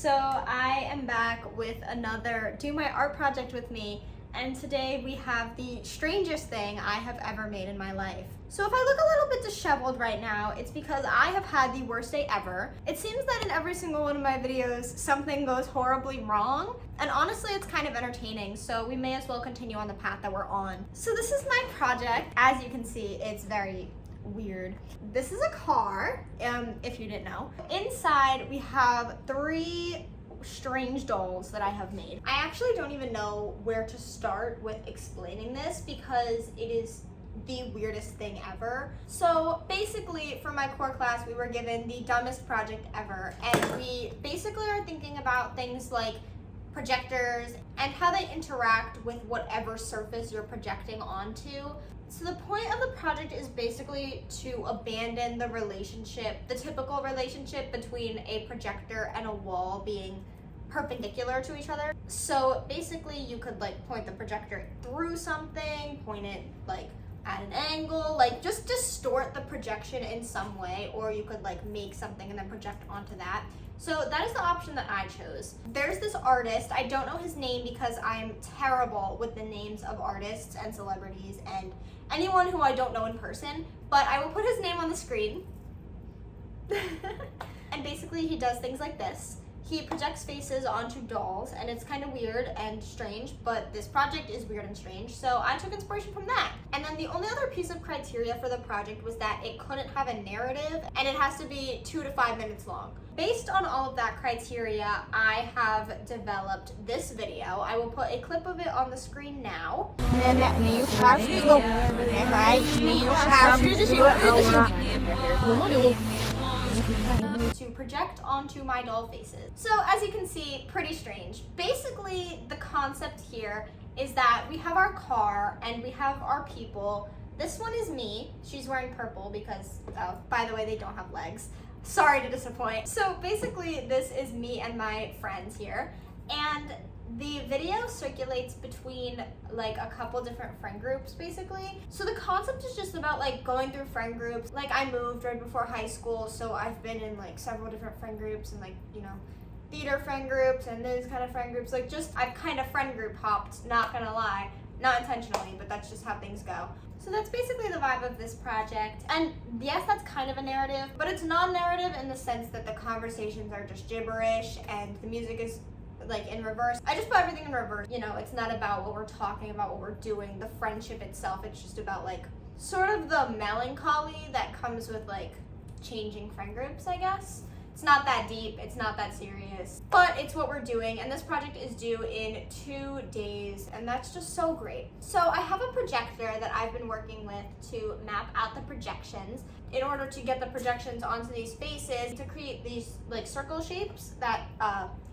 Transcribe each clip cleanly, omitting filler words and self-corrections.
So I am back with another Do My Art Project with me, and today we have the strangest thing I have ever made in my life. So if I look a little bit disheveled right now, it's because I have had the worst day ever. It seems that in every single one of my videos, something goes horribly wrong, and honestly it's kind of entertaining, so we may as well continue on the path that we're on. So this is my project. As you can see, it's very weird. This is a car, if you didn't know. Inside we have 3 strange dolls that I have made. I actually don't even know where to start with explaining this because it is the weirdest thing ever. So basically for my core class we were given the dumbest project ever, and we basically are thinking about things like projectors and how they interact with whatever surface you're projecting onto. So the point of the project is basically to abandon the relationship, the typical relationship between a projector and a wall being perpendicular to each other. So basically you could like point the projector through something, point it like at an angle, like just distort the projection in some way, or you could like make something and then project onto that. So that is the option that I chose. There's this artist, I don't know his name because I'm terrible with the names of artists and celebrities and anyone who I don't know in person, but I will put his name on the screen. And basically he does things like this. He projects faces onto dolls, and it's kind of weird and strange, but this project is weird and strange, so I took inspiration from that. And then the only other piece of criteria for the project was that it couldn't have a narrative, and it has to be 2 to 5 minutes long. Based on all of that criteria, I have developed this video. I will put a clip of it on the screen now. To project onto my doll faces. So as you can see, pretty strange. Basically, the concept here is that we have our car and we have our people. This one is me. She's wearing purple because, oh, by the way, they don't have legs. Sorry to disappoint. So basically, this is me and my friends here. And the video circulates between like a couple different friend groups basically. So the concept is just about like going through friend groups. Like I moved right before high school, so I've been in like several different friend groups and like, you know, theater friend groups and those kind of friend groups. Like just I've kind of friend group hopped, not gonna lie. Not intentionally, but that's just how things go. So that's basically the vibe of this project. And yes, that's kind of a narrative, but it's non-narrative in the sense that the conversations are just gibberish and the music is like in reverse. I just put everything in reverse. You know, it's not about what we're talking about, what we're doing, the friendship itself. It's just about like sort of the melancholy that comes with like changing friend groups, I guess. It's not that deep, it's not that serious, but it's what we're doing, and this project is due in 2 days, and that's just so great. So I have a projector that I've been working with to map out the projections in order to get the projections onto these faces to create these like circle shapes that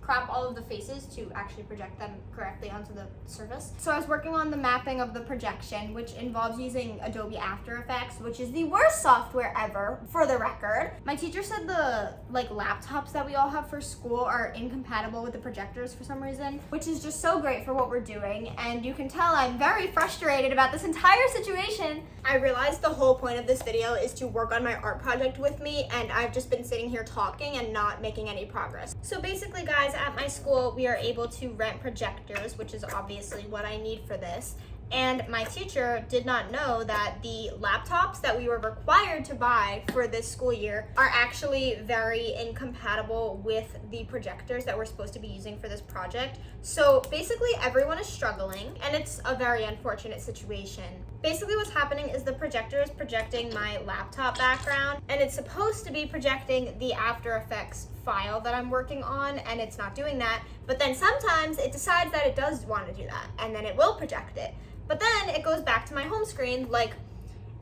crop all of the faces to actually project them correctly onto the surface. So I was working on the mapping of the projection, which involves using Adobe After Effects, which is the worst software ever, for the record. My teacher said the like laptops that we all have for school are incompatible with the projectors for some reason, which is just so great for what we're doing. And you can tell I'm very frustrated about this entire situation. I realized the whole point of this video is to work on my art project with me, and I've just been sitting here talking and not making any progress. So basically, guys, at my school, we are able to rent projectors, which is obviously what I need for this. And my teacher did not know that the laptops that we were required to buy for this school year are actually very incompatible with the projectors that we're supposed to be using for this project. So basically everyone is struggling, and it's a very unfortunate situation. Basically what's happening is the projector is projecting my laptop background, and it's supposed to be projecting the After Effects file that I'm working on, and it's not doing that. But then sometimes it decides that it does want to do that, and then it will project it. But then it goes back to my home screen like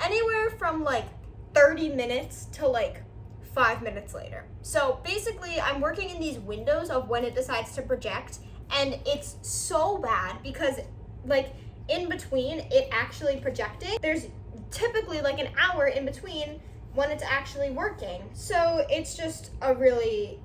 anywhere from like 30 minutes to like 5 minutes later. So basically I'm working in these windows of when it decides to project, and it's so bad because like in between it actually projecting, there's typically like an hour in between when it's actually working. So it's just a really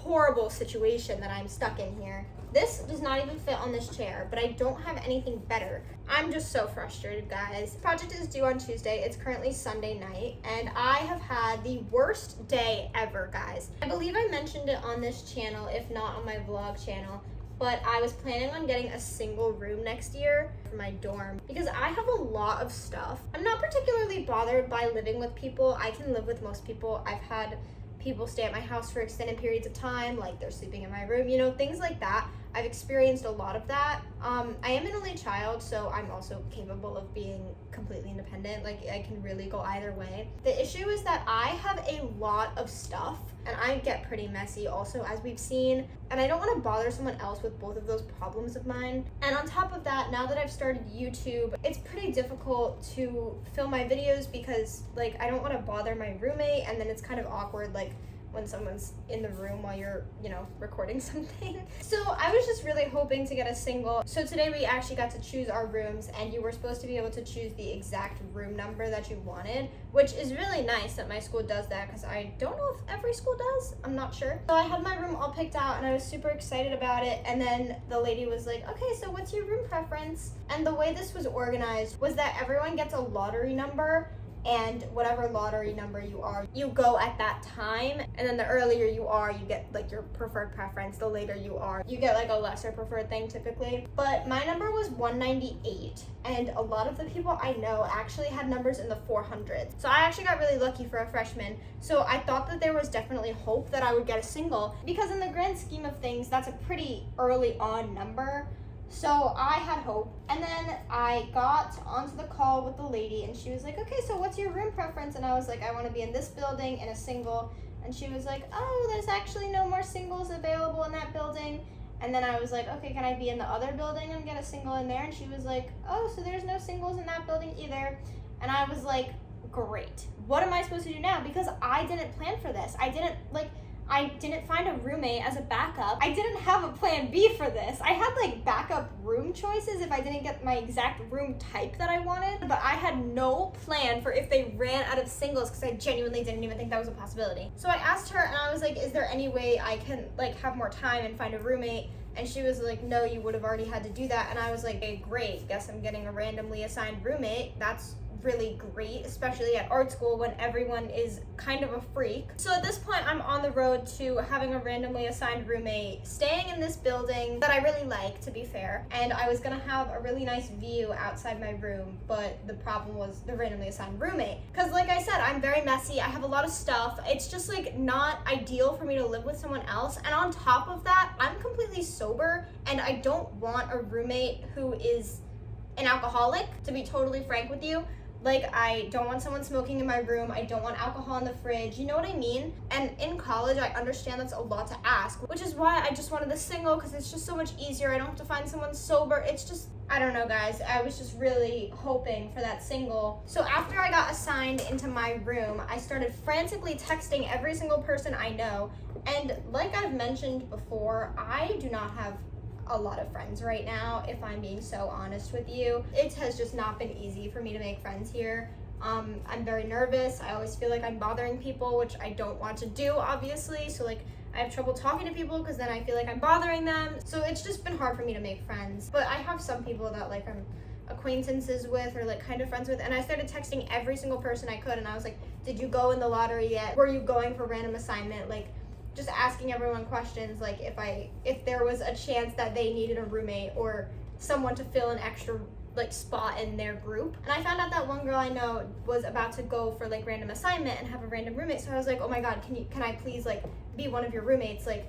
horrible situation that I'm stuck in here. This does not even fit on this chair, but I don't have anything better. I'm just so frustrated, guys. Project is due on Tuesday. It's currently Sunday night, and I have had the worst day ever, guys. I believe I mentioned it on this channel, if not on my vlog channel, but I was planning on getting a single room next year for my dorm because I have a lot of stuff. I'm not particularly bothered by living with people. I can live with most people. I've had people stay at my house for extended periods of time, like they're sleeping in my room, you know, things like that. I've experienced a lot of that. I am an only child, so I'm also capable of being completely independent. Like, I can really go either way. The issue is that I have a lot of stuff, and I get pretty messy also, as we've seen, and I don't want to bother someone else with both of those problems of mine. And on top of that, now that I've started YouTube, it's pretty difficult to film my videos because, like, I don't want to bother my roommate, and then it's kind of awkward, like, when someone's in the room while you're, you know, recording something. So I was just really hoping to get a single. So today we actually got to choose our rooms, and you were supposed to be able to choose the exact room number that you wanted, which is really nice that my school does that because I don't know if every school does. I'm not sure. So I had my room all picked out and I was super excited about it. And then the lady was like, okay, so what's your room preference? And the way this was organized was that everyone gets a lottery number, and whatever lottery number you are, you go at that time, and then the earlier you are, you get like your preferred preference. The later you are, you get like a lesser preferred thing typically. But my number was 198, and a lot of the people I know actually had numbers in the 400s. So I actually got really lucky for a freshman. So I thought that there was definitely hope that I would get a single, because in the grand scheme of things, that's a pretty early on number. So I had hope, and then I got onto the call with the lady, and she was like, okay, so what's your room preference? And I was like, I want to be in this building in a single. And she was like, oh, there's actually no more singles available in that building. And then I was like, okay, can I be in the other building and get a single in there? And she was like, oh, so there's no singles in that building either. And I was like, great. What am I supposed to do now? Because I didn't plan for this. I didn't find a roommate as a backup. I didn't have a plan B for this. I had like backup room choices if I didn't get my exact room type that I wanted, but I had no plan for if they ran out of singles because I genuinely didn't even think that was a possibility. So I asked her and I was like, is there any way I can like have more time and find a roommate? And she was like, no, you would have already had to do that. And I was like, hey, great, guess I'm getting a randomly assigned roommate. That's really great, especially at art school when everyone is kind of a freak. So at this point, I'm on the road to having a randomly assigned roommate, staying in this building that I really like, to be fair, and I was gonna have a really nice view outside my room, but the problem was the randomly assigned roommate. Because like I said, I'm very messy, I have a lot of stuff, it's just like not ideal for me to live with someone else, and on top of that, I'm completely sober, and I don't want a roommate who is an alcoholic, to be totally frank with you. Like, I don't want someone smoking in my room. I don't want alcohol in the fridge. You know what I mean? And in college, I understand that's a lot to ask, which is why I just wanted the single, because it's just so much easier. I don't have to find someone sober. It's just, I don't know, guys. I was just really hoping for that single. So after I got assigned into my room, I started frantically texting every single person I know. And like I've mentioned before, I do not have a lot of friends right now, if I'm being so honest with you. It has just not been easy for me to make friends here. I'm very nervous. I always feel like I'm bothering people, which I don't want to do, obviously. So like, I have trouble talking to people because then I feel like I'm bothering them. So it's just been hard for me to make friends. But I have some people that like I'm acquaintances with or like kind of friends with, and I started texting every single person I could, and I was like, did you go in the lottery yet? Were you going for random assignment? Like, just asking everyone questions, like if there was a chance that they needed a roommate or someone to fill an extra like spot in their group. And I found out that one girl I know was about to go for like random assignment and have a random roommate. So I was like, oh my god, can I please like be one of your roommates? Like,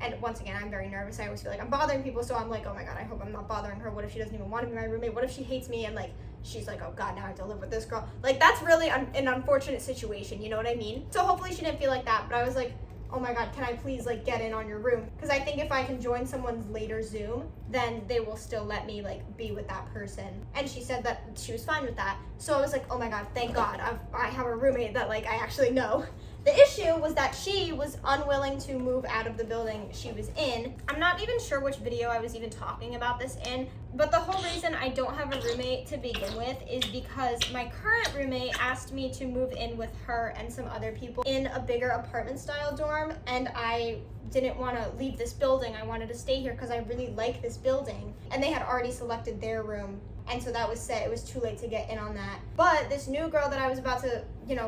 and once again, I'm very nervous. I always feel like I'm bothering people, so I'm like, oh my god, I hope I'm not bothering her. What if she doesn't even want to be my roommate? What if she hates me and like she's like, oh god, now I have to live with this girl? Like, that's really an unfortunate situation, you know what I mean? So hopefully she didn't feel like that, but I was like, oh my god, can I please like get in on your room? Because I think if I can join someone's later Zoom, then they will still let me like be with that person. And she said that she was fine with that. So I was like, oh my god, thank god, I have a roommate that like I actually know. The issue was that she was unwilling to move out of the building she was in. I'm not even sure which video I was even talking about this in, but the whole reason I don't have a roommate to begin with is because my current roommate asked me to move in with her and some other people in a bigger apartment style dorm, and I didn't want to leave this building. I wanted to stay here because I really like this building, and they had already selected their room, and so that was set. It was too late to get in on that. But this new girl that I was about to,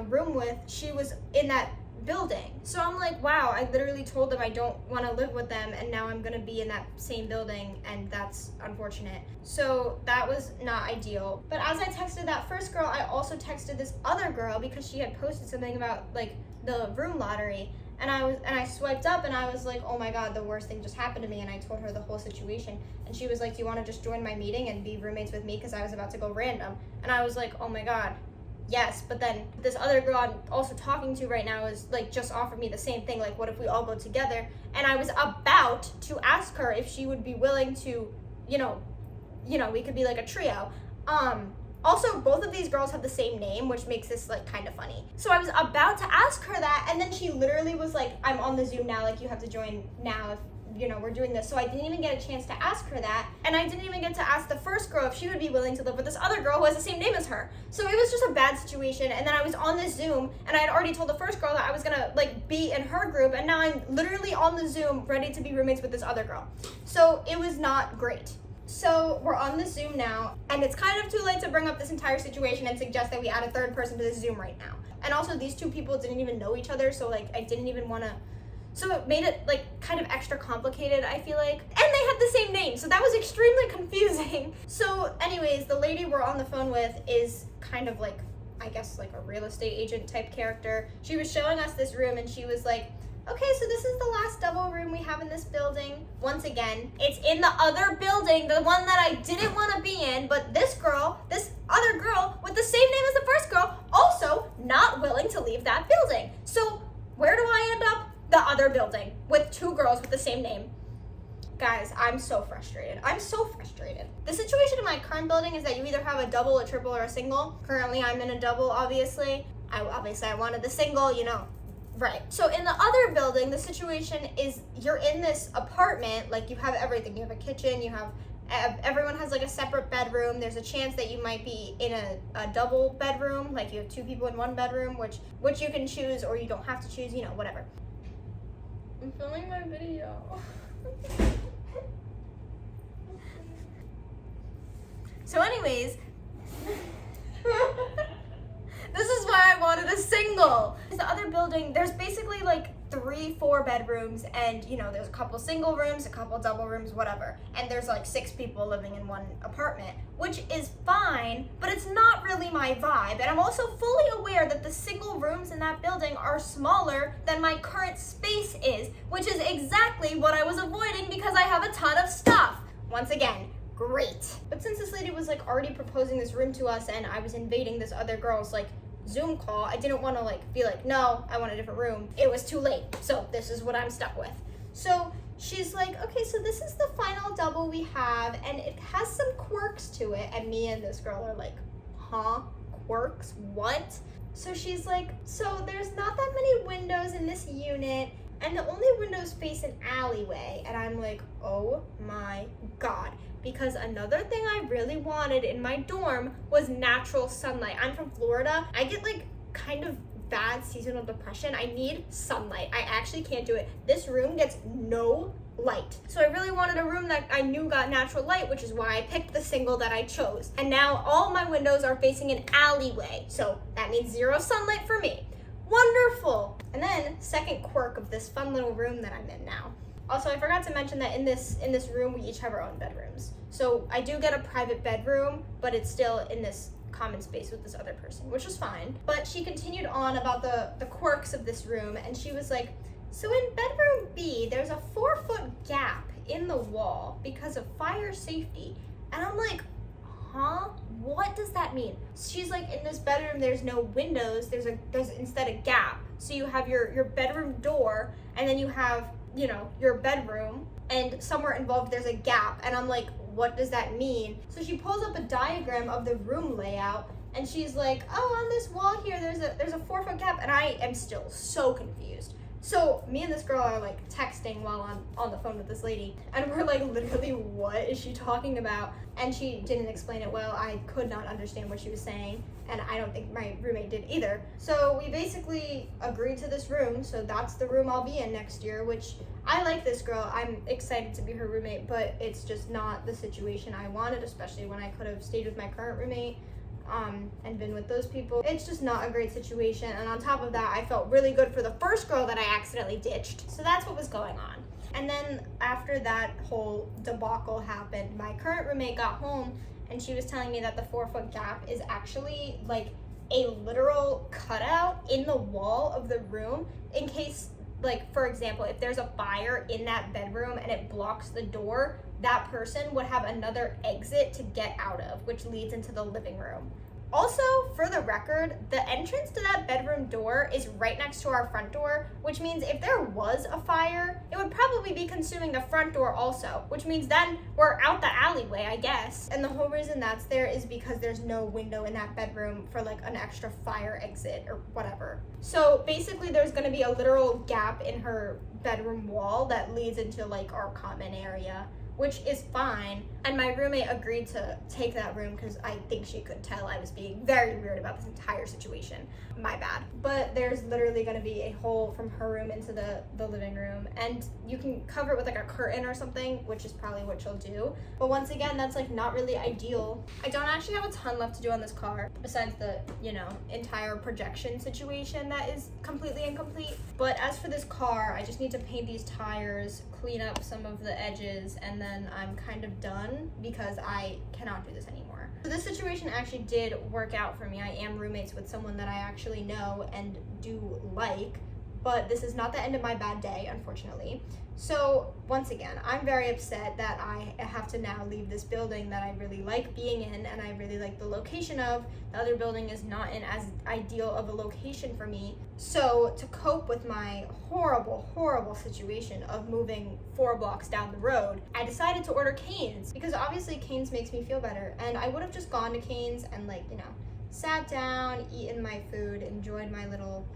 room with, she was in that building. So I'm like, wow, I literally told them I don't want to live with them, and now I'm going to be in that same building, and that's unfortunate. So that was not ideal. But as I texted that first girl, I also texted this other girl because she had posted something about like the room lottery. And I swiped up and I was like, oh my God, the worst thing just happened to me. And I told her the whole situation. And she was like, do you want to just join my meeting and be roommates with me? Because I was about to go random. And I was like, oh my God, yes. But then this other girl I'm also talking to right now is like just offered me the same thing. Like, what if we all go together? And I was about to ask her if she would be willing to, we could be like a trio. Also, both of these girls have the same name, which makes this like kind of funny. So I was about to ask her that, and then she literally was like, I'm on the Zoom now, like you have to join now if we're doing this. So I didn't even get a chance to ask her that, and I didn't even get to ask the first girl if she would be willing to live with this other girl who has the same name as her. So it was just a bad situation, and then I was on this Zoom, and I had already told the first girl that I was gonna like be in her group, and now I'm literally on the Zoom ready to be roommates with this other girl. So it was not great. So we're on the Zoom now, and it's kind of too late to bring up this entire situation and suggest that we add a third person to the Zoom right now. And also these two people didn't even know each other, so like I didn't even want to, so it made it like kind of extra complicated, I feel like. And they had the same name, so that was extremely confusing. So anyways, the lady we're on the phone with is kind of like, I guess like a real estate agent type character. She was showing us this room and she was like, okay, so this is the last double room we have in this building. Once again, it's in the other building, the one that I didn't want to be in, but this other girl with the same name as the first girl, also not willing to leave that building. So where do I end up? The other building with two girls with the same name. Guys, I'm so frustrated. The situation in my current building is that you either have a double, a triple, or a single. Currently, I'm in a double, obviously. I wanted the single, Right. So in the other building, the situation is you're in this apartment, like you have everything. You have a kitchen, everyone has like a separate bedroom. There's a chance that you might be in a double bedroom, like you have two people in one bedroom, which you can choose or you don't have to choose, whatever. I'm filming my video. So anyways, this is why I wanted a single. The other building, there's basically like 3-4 bedrooms, and there's a couple single rooms, a couple double rooms, whatever. And there's like 6 people living in one apartment, which is fine, but it's not really my vibe. And I'm also fully aware that the single rooms in that building are smaller than my current space is, which is exactly what I was avoiding because I have a ton of stuff. Once again, great. But since this lady was like already proposing this room to us and I was invading this other girl's like Zoom call, I didn't want to like be like, no, I want a different room. It was too late, so this is what I'm stuck with. So she's like, okay, so this is the final double we have, and it has some quirks to it. And me and this girl are like, huh? Quirks? What? So she's like, so there's not that many windows in this unit, and the only windows face an alleyway. And I'm like, oh my God. Because another thing I really wanted in my dorm was natural sunlight. I'm from Florida. I get like kind of bad seasonal depression. I need sunlight. I actually can't do it. This room gets no light. So I really wanted a room that I knew got natural light, which is why I picked the single that I chose. And now all my windows are facing an alleyway. So that means 0 sunlight for me. Wonderful. And then second quirk of this fun little room that I'm in now. Also, I forgot to mention that in this room, we each have our own bedrooms. So I do get a private bedroom, but it's still in this common space with this other person, which is fine. But she continued on about the quirks of this room, and she was like, so in bedroom B, there's a 4-foot gap in the wall because of fire safety. And I'm like, huh? What does that mean? She's like, in this bedroom, there's no windows, there's instead a gap. So you have your bedroom door, and then you have your bedroom, and somewhere involved there's a gap. And I'm like, what does that mean? So she pulls up a diagram of the room layout, And she's like, oh, on this wall here, there's a 4-foot gap. And I am still so confused. So me and this girl are like texting while I'm on the phone with this lady. And we're like, literally, what is she talking about? And she didn't explain it well. I could not understand what she was saying. And I don't think my roommate did either. So we basically agreed to this room. So that's the room I'll be in next year, which I like this girl. I'm excited to be her roommate, but it's just not the situation I wanted, especially when I could have stayed with my current roommate. And been with those people. It's just not a great situation. And on top of that, I felt really good for the first girl that I accidentally ditched. So that's what was going on. And then after that whole debacle happened, my current roommate got home and she was telling me that the 4-foot gap is actually like a literal cutout in the wall of the room in case, like, for example, if there's a fire in that bedroom and it blocks the door, that person would have another exit to get out of, which leads into the living room. Also, for the record, the entrance to that bedroom door is right next to our front door, which means if there was a fire, it would probably be consuming the front door also, which means then we're out the alleyway, I guess. And the whole reason that's there is because there's no window in that bedroom for like an extra fire exit or whatever. So basically there's gonna be a literal gap in her bedroom wall that leads into like our common area, which is fine. And my roommate agreed to take that room because I think she could tell I was being very weird about this entire situation. My bad. But there's literally gonna be a hole from her room into the living room, and you can cover it with like a curtain or something, which is probably what she'll do. But once again, that's like not really ideal. I don't actually have a ton left to do on this car, besides the, you know, entire projection situation that is completely incomplete. But as for this car, I just need to paint these tires, clean up some of the edges, and then I'm kind of done because I cannot do this anymore. So this situation actually did work out for me. I am roommates with someone that I actually know and do like, but this is not the end of my bad day, unfortunately. So once again, I'm very upset that I have to now leave this building that I really like being in and I really like the location of. The other building is not in as ideal of a location for me. So to cope with my horrible, horrible situation of moving 4 blocks down the road, I decided to order Cane's because obviously Cane's makes me feel better. And I would have just gone to Cane's and like, you know, sat down, eaten my food, enjoyed my little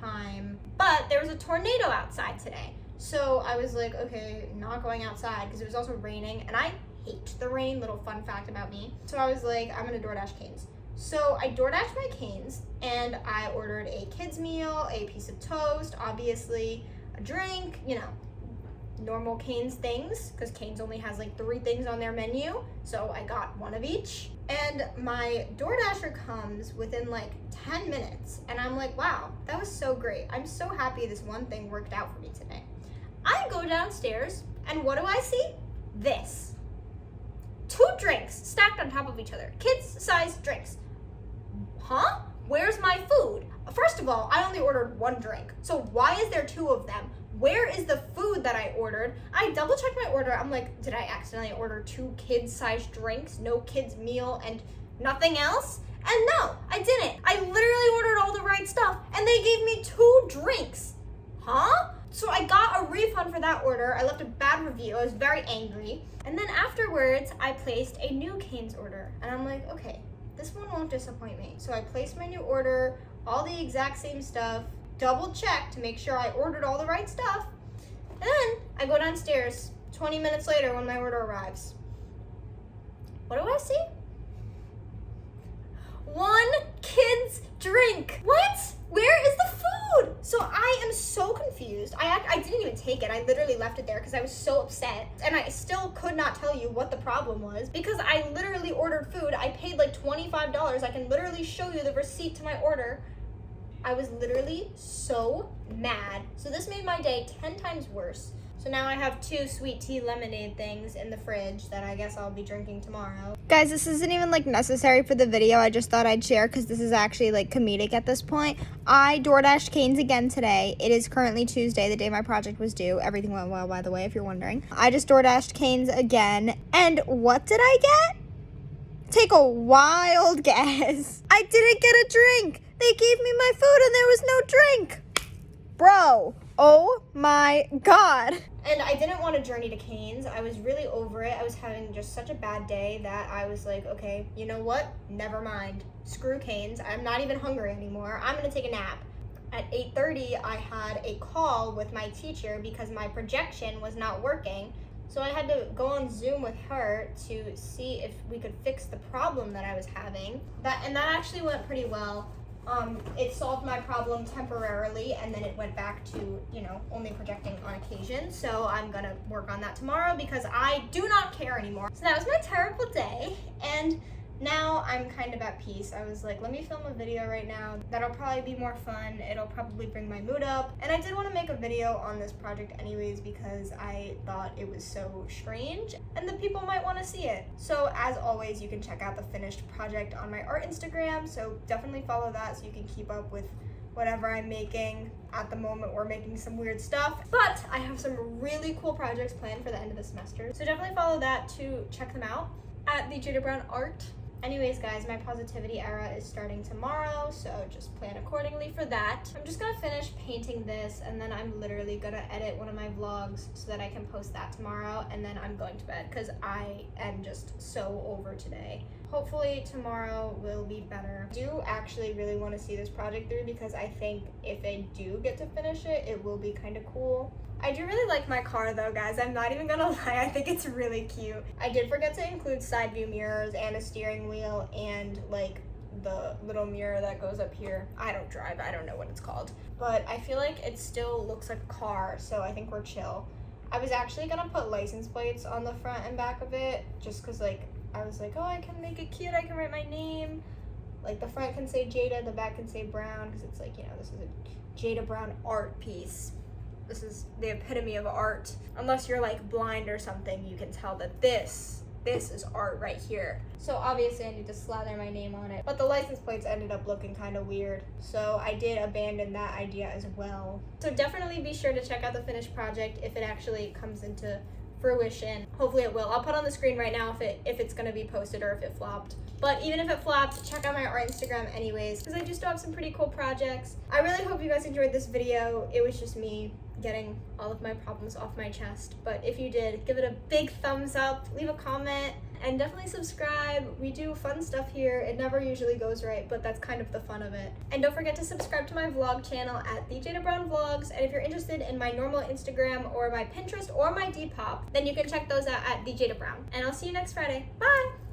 time. But there was a tornado outside today. So I was like, okay, not going outside because it was also raining and I hate the rain, little fun fact about me. So I was like, I'm gonna DoorDash Cane's. So I DoorDashed my Cane's and I ordered a kid's meal, a piece of toast, obviously, a drink, you know, normal Cane's things, because Cane's only has like 3 things on their menu. So I got 1 of each. And my DoorDasher comes within like 10 minutes. And I'm like, wow, that was so great. I'm so happy this one thing worked out for me today. I go downstairs and what do I see? This. 2 drinks stacked on top of each other. Kids-sized drinks. Huh? Where's my food? First of all, I only ordered 1 drink. So why is there 2 of them? Where is the food that I ordered? I double checked my order. I'm like, did I accidentally order 2 kids-sized drinks, no kids meal, and nothing else? And no, I didn't. I literally ordered all the right stuff, and they gave me 2 drinks. Huh? So I got a refund for that order. I left a bad review. I was very angry. And then afterwards, I placed a new Cane's order. And I'm like, okay, this one won't disappoint me. So I placed my new order, all the exact same stuff, double checked to make sure I ordered all the right stuff. And then I go downstairs 20 minutes later when my order arrives. What do I see? 1 kid's drink. What? Where is the food? So I am so confused. I didn't even take it. I literally left it there because I was so upset. And I still could not tell you what the problem was because I literally ordered food. I paid like $25. I can literally show you the receipt to my order. I was literally so mad. So this made my day 10 times worse. So now I have 2 sweet tea lemonade things in the fridge that I guess I'll be drinking tomorrow. Guys, this isn't even like necessary for the video. I just thought I'd share because this is actually like comedic at this point. I DoorDashed Cane's again today. It is currently Tuesday, the day my project was due. Everything went well, by the way, if you're wondering. I just DoorDashed Cane's again. And what did I get? Take a wild guess. I didn't get a drink. They gave me my food and there was no drink. Bro. Oh my God. And I didn't want to journey to Canes. I was really over it. I was having just such a bad day that I was like, okay, you know what? Never mind. Screw Canes. I'm not even hungry anymore. I'm going to take a nap. At 8:30, I had a call with my teacher because my projection was not working. So I had to go on Zoom with her to see if we could fix the problem that I was having. That actually went pretty well. It solved my problem temporarily, and then it went back to, only projecting on occasion. So I'm gonna work on that tomorrow because I do not care anymore. So that was my terrible day, and now I'm kind of at peace. I was like, let me film a video right now. That'll probably be more fun. It'll probably bring my mood up. And I did want to make a video on this project anyways because I thought it was so strange and the people might want to see it. So as always, you can check out the finished project on my art Instagram. So definitely follow that so you can keep up with whatever I'm making. At the moment, we're making some weird stuff, but I have some really cool projects planned for the end of the semester. So definitely follow that to check them out at the Jayda Brown Art. Anyways, guys, my positivity era is starting tomorrow, so just plan accordingly for that. I'm just gonna finish painting this, and then I'm literally gonna edit one of my vlogs so that I can post that tomorrow, and then I'm going to bed because I am just so over today. Hopefully tomorrow will be better. I do actually really want to see this project through because I think if I do get to finish it, it will be kind of cool. I do really like my car though, guys. I'm not even gonna lie, I think it's really cute. I did forget to include side view mirrors and a steering wheel and like the little mirror that goes up here. I don't drive, I don't know what it's called. But I feel like it still looks like a car, so I think we're chill. I was actually gonna put license plates on the front and back of it just cause like, I was like, oh, I can make it cute, I can write my name. Like the front can say Jayda, the back can say Brown, because it's like, this is a Jayda Brown art piece. This is the epitome of art. Unless you're like blind or something, you can tell that this is art right here. So obviously I need to slather my name on it. But the license plates ended up looking kind of weird. So I did abandon that idea as well. So definitely be sure to check out the finished project if it actually comes into fruition. Hopefully it will. I'll put on the screen right now if it's gonna be posted or if it flopped. But even if it flopped, check out my art Instagram anyways, because I do still have some pretty cool projects. I really hope you guys enjoyed this video. It was just me getting all of my problems off my chest. But if you did, give it a big thumbs up, leave a comment, and definitely subscribe. We do fun stuff here. It never usually goes right, but that's kind of the fun of it. And don't forget to subscribe to my vlog channel at the Jayda Brown Vlogs. And if you're interested in my normal Instagram or my Pinterest or my Depop, then you can check those out at the Jayda Brown. And I'll see you next Friday. Bye!